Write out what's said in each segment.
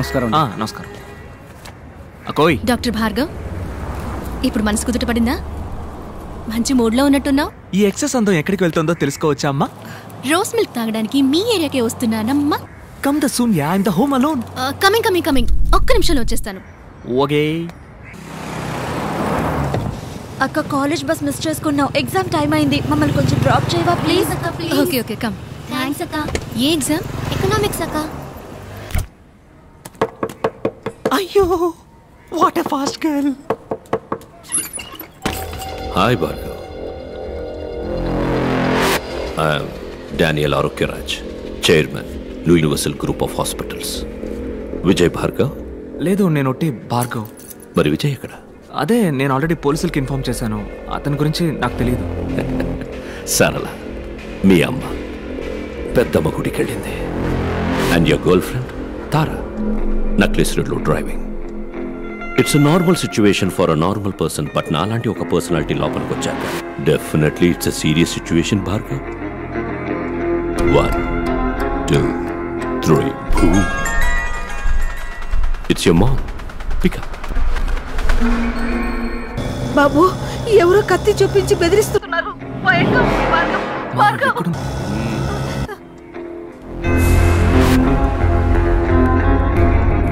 నమస్కారం. నమస్కారం. అకోయ్ డాక్టర్ భార్గవ్, ఇప్పుడు మనసు కుదుట పడిందా? మంచి మూడ్లో ఉన్నట్టున్నావు. ఈ ఎక్సెస్ అందం ఎక్కడికి వెళ్తుందో తెలుసుకోవచ్చా అమ్మా? రోజ్ మిల్క్ తాగడానికి మీ ఏరియాకే వస్తున్నానమ్మా. Come the soon ya, I'm the home alone. Coming. ఒక్క నిమిషంలో వచ్చేస్తాను. ఓకే. అక్క, కాలేజ్ బస్ మిస్ చేసుకున్నావు. ఎగ్జామ్ టైం అయింది. మమ్మల్ని కొంచెం డ్రాప్ చేయవా ప్లీజ్? అక్క ప్లీజ్. Okay come. థ్యాంక్స్ అక్క. ఏ ఎగ్జామ్? ఎకనామిక్స్ అక్క. అయ్యో, what a fast girl. Hi Bhargav, I'm Daniel Arogyaraj, chairman universal group of hospitals. Vijay Bhargav? లేదు, నేను ఒట్టి భార్గవ్. మరి విజయ్ ఎక్కడ? అదే, నేను ఆల్రెడీ పోలీసులకి ఇన్ఫార్మ్ చేశాను. అతని గురించి నాకు తెలియదు. సరళ, మీ అమ్మ పెద్దమ్మ గుడికి వెళ్ళింది. And your girlfriend Tara Necklace రోడ్లో driving. It's a normal situation for a normal person. But నాలాంటి ఒక పర్సనాలిటీ లోపలికి వచ్చాక definitely it's a serious situation Bhargav. 1 2 3 boom. It's your mom. Pick up. బాబు, ఎవరో కత్తి చూపించి బెదిరిస్తున్నారు.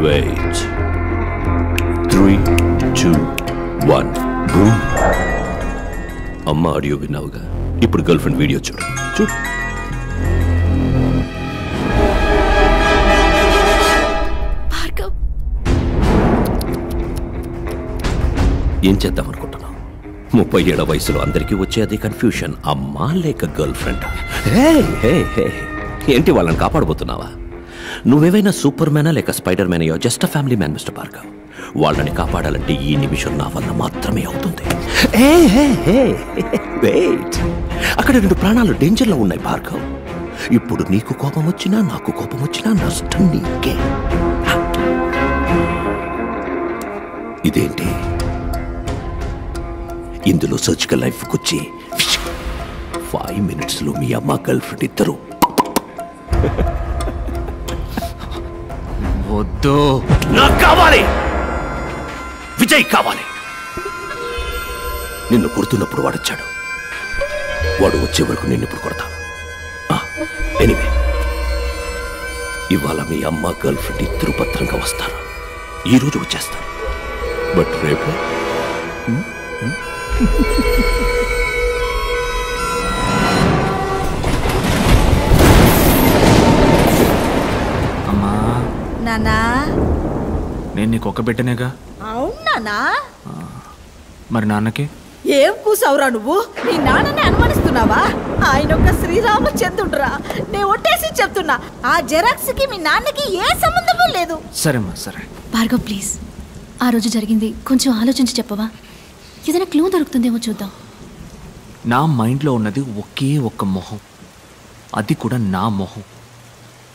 Wait. 3 2 1 boom. అమ్మ ఆడియో విన్నావుగా, ఇప్పుడు గర్ల్ ఫ్రెండ్ వీడియో చూడు. ఏం చేద్దాం అనుకుంటున్నావు? 37 వయసులో అందరికీ వచ్చే అదే కన్ఫ్యూషన్. అమ్మా లేక గర్ల్ ఫ్రెండ్? ఏంటి, వాళ్ళని కాపాడబోతున్నావా? నువ్వేవైనా సూపర్ మ్యానా లేక స్పైడర్ మ్యాన్ అయ్యో? Just a family man mister Bhargav. వాళ్ళని కాపాడాలంటే ఈ నిమిషం నా వల్ల మాత్రమే అవుతుంది. వెయిట్, అక్కడ 2 ప్రాణాలు డేంజర్లో ఉన్నాయి భార్గవ్. ఇప్పుడు నీకు కోపం వచ్చినా నాకు కోపం వచ్చినా నష్టం నీకే. ఇదేంటి, ఇందులో సర్జికల్ లైఫ్కి వచ్చి 5 minutesలో మీ అమ్మ గర్ల్ ఫ్రెండ్ ఇద్దరు. వద్దు, నాకు కావాలి, విజయ్ కావాలి. నిన్ను కొడుతున్నప్పుడు వాడొచ్చాడు, వాడు వచ్చే వరకు నిన్ను ఇప్పుడు కొడతా. ఎనీవే, ఇవాళ మీ అమ్మ గర్ల్ ఫ్రెండ్ ఇద్దరు భద్రంగా వస్తారు. ఈరోజు వచ్చేస్తారు, బట్ రేపు అమ్మా. నానా, నేను నీకు ఒక బిడ్డనేగా. అవునా? మరి నాన్నకి ఏం కూసావురా నువ్వు? నీ నాన్నని అనుమానిస్తున్నావా? ఆయన ఒక శ్రీరామచంద్రుడురా. నేను ఒట్టేసి చెప్తున్నా, ఆ జెరాక్స్ కి మీ నాన్నకి ఏ సంబంధము లేదు. సరేమ్మా, సరే. భార్గవ్ ప్లీజ్, ఆ రోజు జరిగింది కొంచెం ఆలోచించి చెప్పవా? ఏదైనా క్లూ దొరుకుతుందేమో చూద్దాం. నా మైండ్లో ఉన్నది ఒకే ఒక్క మొహం, అది కూడా నా మొహం.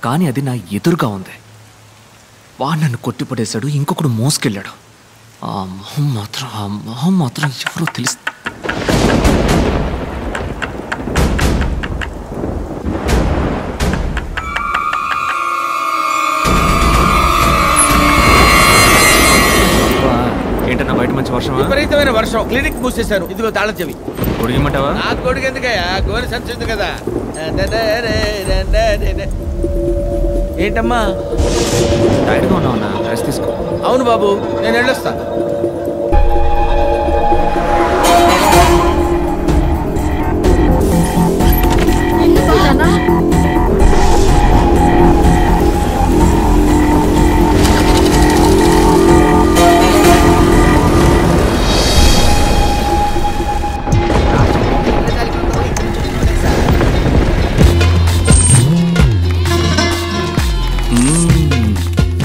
కానీ అది నా ఎదురుగా ఉంది. వాడు నన్ను కొట్టిపడేశాడు, ఇంకొకడు మోసుకెళ్ళాడు. ఆ మొహం మాత్రం ఎవరో తెలుసు. ఏంటన్నా బయట మంచి వర్షం? విపరీతమైన వర్షం. క్లినిక్ మూసేశారు. ఇదిగో తాళం చెవి. కొడిగమంటావా? నా కొడుకు ఎందుకయ్యా, గోరి సంచుంది కదా. ఏంటమ్మా టైర్డ్గా ఉన్నావన్నా, రెస్ట్ తీసుకో. అవును బాబు, నేను వెళ్ళొస్తా.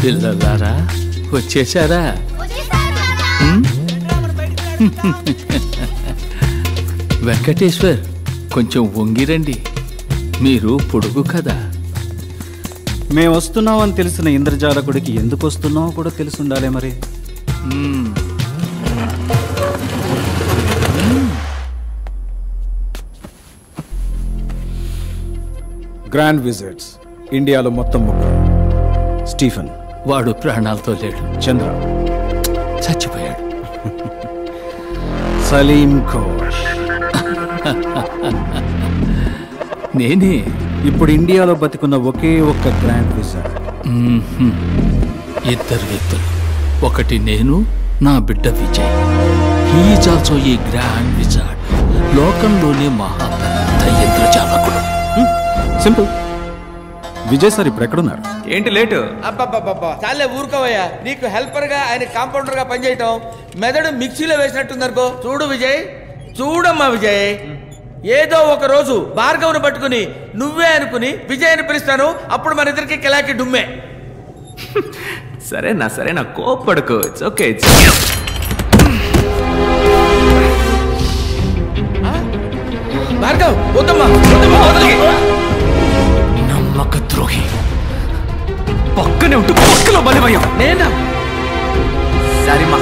పిల్లలారా వచ్చేసారా? వెంకటేశ్వర్, కొంచెం వంగిరండి, మీరు పొడుగు కదా. మేము వస్తున్నామని తెలిసిన ఇంద్రజాలకుడికి ఎందుకు వస్తున్నామో కూడా తెలిసి ఉండాలి మరి. గ్రాండ్ విజిట్స్ ఇండియాలో మొత్తం 3. స్టీఫెన్ వాడు ప్రాణాలతో లేడు. చంద్ర చచ్చిపోయాడు. సలీం ఘోష్ నేనే. ఇప్పుడు ఇండియాలో బతికున్న ఒకే ఒక్క గ్రాండ్ విజార్డ్. ఇద్దరు వ్యక్తులు, ఒకటి నేను, నా బిడ్డ Vijay. He's also a grand wizard. లోకంలోనే మహా పెద్ద ఇంద్రజాలకుడు. సింపుల్. విజయ్ సార్ ఇప్పుడు ఎక్కడున్నారు? ఏంటి లేటు? అబ్బబ్బబ్బబ్బా చాలే ఊరుకోవయ్యా. నీకు హెల్పర్ గా ఆయన కాంపౌండర్ గా పనిచేయటం మెదడు మిక్సీలో వేసినట్టుందనుకో. చూడు విజయ్, చూడమ్మా విజయ్, ఏదో ఒక రోజు భార్గవ్ను పట్టుకుని నువ్వే అనుకుని విజయ్ని పిలుస్తాను. అప్పుడు మన ఇద్దరికి కిలాకి డుమ్మే. సరేనా కోప్పడుకో. It's okay. భార్గవ్ వద్దమ్మా, నమ్మక ద్రోహి. పక్కనే ఉంటూ పక్కలో బలివయ్యావు. నేనా? సరేమా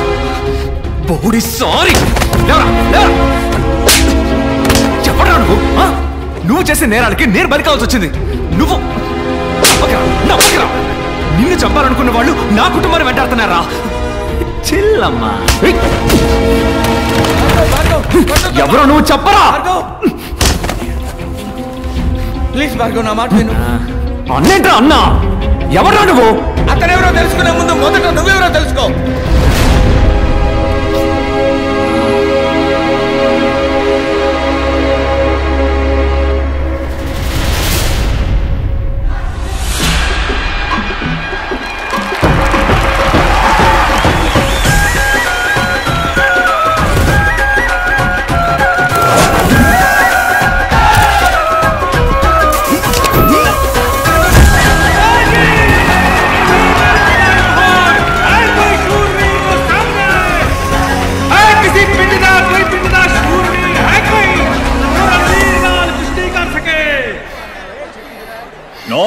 బోడి సారీ. చెప్పరా నువ్వు చేసే నేరాలకి నేను బలి కావాల్సి వచ్చింది. నువ్వు నిన్ను చంపాలనుకున్న వాళ్ళు నా కుటుంబాన్ని వెంటాడుతున్నారా? చిల్లమ్మా. ఎవరో నువ్వు చెప్పరా? ప్లీజ్ భార్గవ్ నా మాట విను. అన్నేంట్రా అన్నా? ఎవరా నువ్వు? అతనెవరో తెలుసుకునే ముందు మొదట నువ్వెవరో తెలుసుకో.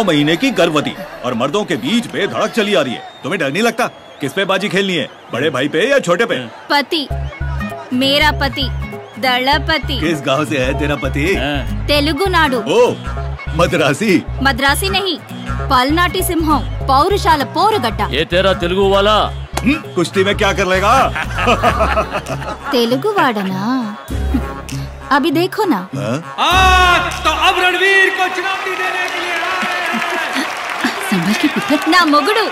महीने की गर्भवती और मर्दों के बीच बेधड़क चली आ रही है. तुम्हें डर नहीं लगता? किस पे बाजी खेलनी है, बड़े भाई पे या छोटे पे? पति, मेरा पति दलपति. किस गांव से है तेरा पति? तेलुगु नाडु. ओ मद्रासी? मद्रासी नहीं, पलनाटी सिंहम, पौरुषाल पोरुगड्डा. ये तेरा तेलुगु वाला कुश्ती में क्या कर लेगा? तेलुगु वाडना अभी देखो ना. तो अब रणवीर को चुनौती देने के लिए నా మొగుడు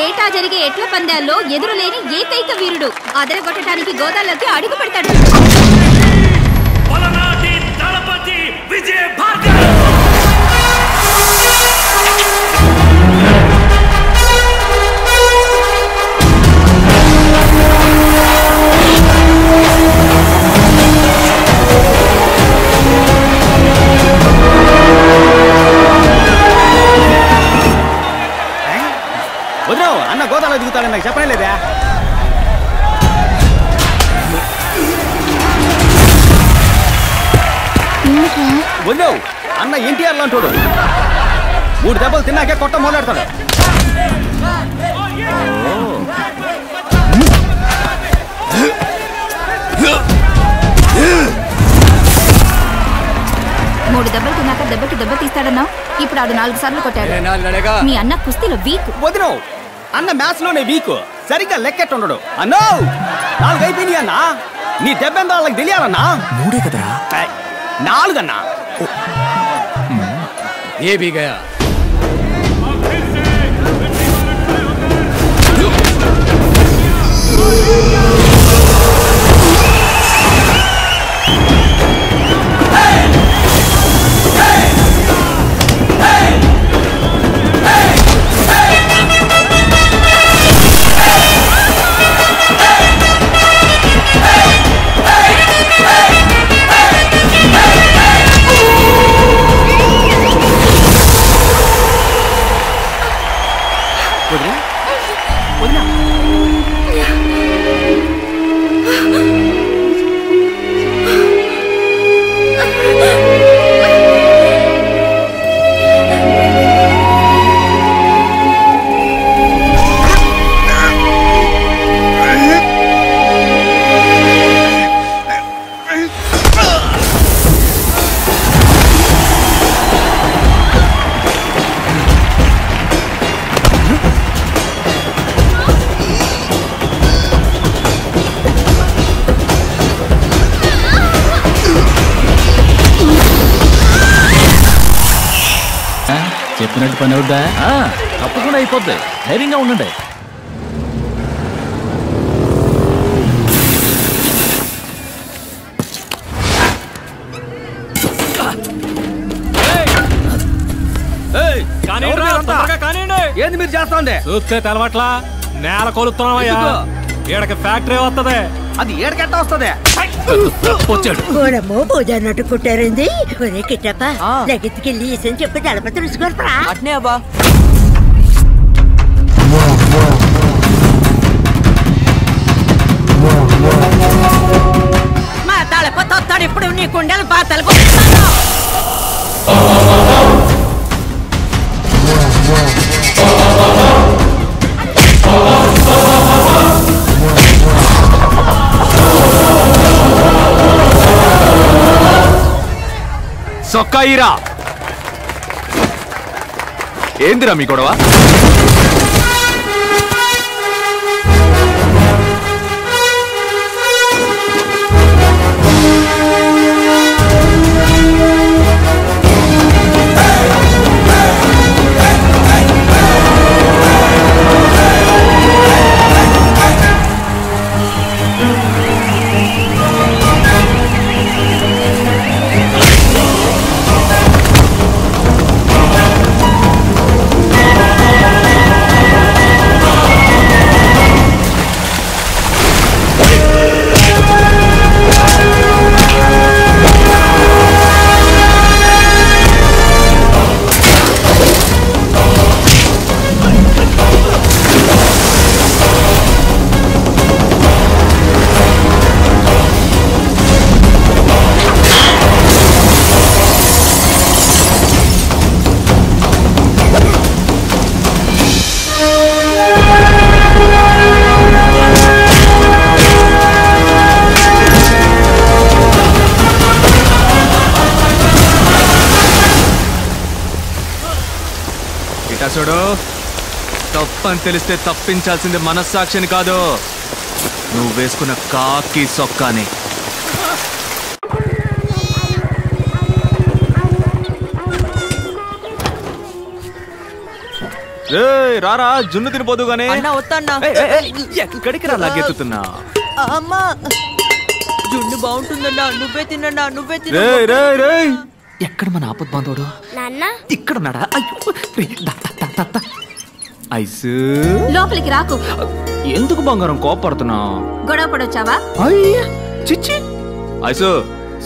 ఏటా జరిగే ఎట్ల పందాల్లో ఎదురులేని ఏకైక వీరుడు. అదరగొట్టడానికి గోదాలోకి అడుగు పెడతాడు. పలనాటి దళపతి విజయ్ భార్గవ్. వదిలేవు అన్న గోదాలో దిగుతాడని నాకు చెప్పనే లేదా? వదిలేవు అన్న ఎన్టీఆర్ లాంటోడు. 3 దెబ్బలు తిన్నాకే కొట్ట మొదలెడతాడు. మూడు దెబ్బలు తిన్నాక దెబ్బకి దెబ్బ తీస్తాడన్నా. ఇప్పుడు అది 4 సార్లు కొట్టాడు. మీ అన్న కుస్తీలో వీక్. వదిలేవు అన్న మ్యాచ్ లోనే వీక్. సరిగ్గా లెక్కెట్టుండడు. అన్నో 4 అయిపోయినాయి అన్నా. నీ దెబ్బ ఎంత వాళ్ళకి తెలియాలన్నా? 3 కదరా? 4 అన్నా. ये भी गया. చెప్పినట్టు పని అవుద్దా? తప్పకుండా అయిపోద్ది, ధైర్యంగా ఉండండి. ఏంది మీరు చేస్తా చూస్తే తెలవట్లా, నేల కొలుస్తున్నావయ్యా. ఈడకి ఫ్యాక్టరీ వస్తుంది. అది ఏడకెట్ట వస్తుంది? కూడమో పూజన్నట్టు కుట్టారండి. ఒరే కిట్టప్ప, లగెత్తుకెళ్ళి ఈసని చెప్పి దళప తెలుసుకోరా. అట్నే అబ్బా. మా తలప తొత్తాడు ఇప్పుడు నీ కుండలు పాతలు. సొక్కాయిరా, ఏందిరా మీ గొడవ? చూడు, తప్పని తెలిస్తే తప్పించాల్సింది మనస్సాక్షిని కాదు, నువ్వు వేసుకున్న కాకి సొక్కాని. రారా, జున్ను తినిపోదు గానీ. ఎక్కడికి రా లాగెత్తుతున్నా? అమ్మా, జున్ను బాగుంటుందన్నా. నువ్వే తిన్నా, నువ్వే తిన్నా. ఎక్కడ మన ఆపద్ బాంధవుడు? ఇక్కడ ఉన్నాడా? ఐసు, లోపలికి రాకు. ఎందుకు బంగారం కోపడుతున్నా? గొడవ పడొచ్చావా? చిచ్చి ఐసు,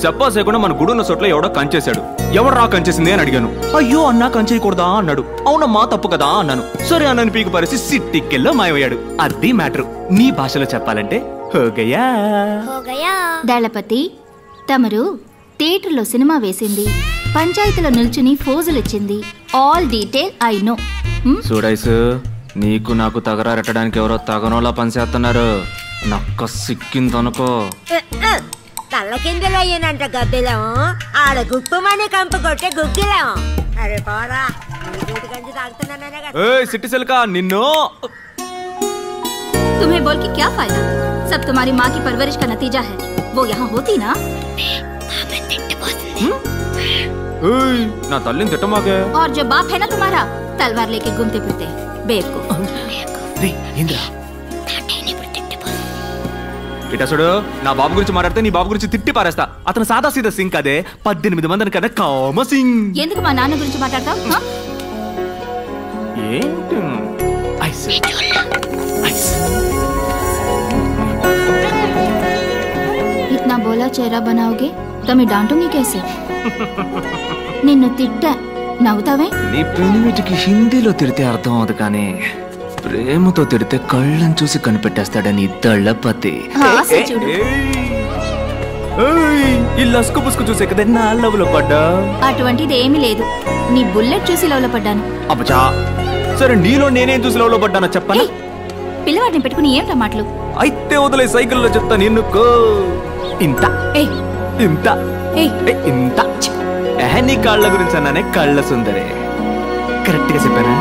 చెప్పాసేకుండా మన గుడున్న చోట్ల ఎవడో కంచేశాడు. ఎవడు రా కంచేసింది అని అడిగాను. అయ్యో అన్నా కంచేయకూడదా అన్నాడు. అవునమ్మా తప్పు కదా అన్నాను. సరే అన్నని పీకి పరిసి సిట్టికెళ్ళో మాయమయ్యాడు. అది మ్యాటర్. నీ భాషలో చెప్పాలంటే హోగయా. దళపతి, తమరు థియేటర్లో సినిమా వేసింది, పంచాయతీలో నిల్చుని ఫోజులిచ్చింది, ఆల్ డీటెయిల్ ఐ నో. చూడైసు, నీకు నాకు తగరారెట్టడానికి ఎవరో తగనోలా పనిచేస్తున్నారు. నక్క సిక్కిందనుకో. తల్ల కిందలు అయ్యానంట గద్దెలం. ఆడ గుప్పమని కంప కొట్టే గుగ్గిలం. అరే పోరా, గంజి తాగుతున్నానే. సిట్టి సిల్కా, నిన్ను. तुम्हें बोल के क्या फायदा? सब तुम्हारी माँ की परवरिश का नतीजा है. वो यहाँ होती ना. ना तल्लीन तिट्टमाके. और जो बाप है ना तुम्हारा, तलवार लेके घूमते फिरते बेवकूफ. ఇటా చూడు, నా బాబు గురించి మాట్లాడితే నీ బాబు గురించి తిట్టి పారేస్తా. అతను సాదా సీదా సింగ్ అదే, 18 మందిని కదా కామ సింగ్. ఎందుకు మా నాన్న గురించి మాట్లాడతావు? ఏంటి? इतना बोला चेहरा बनाओगे तो मैं डांटूंगी कैसे? నిన్ను తిట్టా, నవ్వుతావే? నీ పెనిమిటికి హిందీలో తిడితే అర్థం అవదు, కానీ ప్రేమతో తిడితే కళ్ళని చూసి కనిపెట్టేస్తాడని దళపతి. ఈ లస్కు పుస్కు చూసే కదా నా లవ్ లో పడ్డా. అటువంటిది ఏమీ లేదు, నీ బుల్లెట్ చూసి లవ్ లో పడ్డాను. అబ్బా, సరే నీలో నేనేం చూసి లవ్ లో పడ్డానో చెప్పనా? పిల్లవాడిని పెట్టుకుని ఏంటా మాటలు? అయితే వదిలే, సైకిల్లో చెప్తా. నిన్నుకో ఇంత ఇంత ఇంత. నీ కాళ్ళ గురించి అన్నానే, కళ్ళ సుందరే. కరెక్ట్ గా చెప్పానా?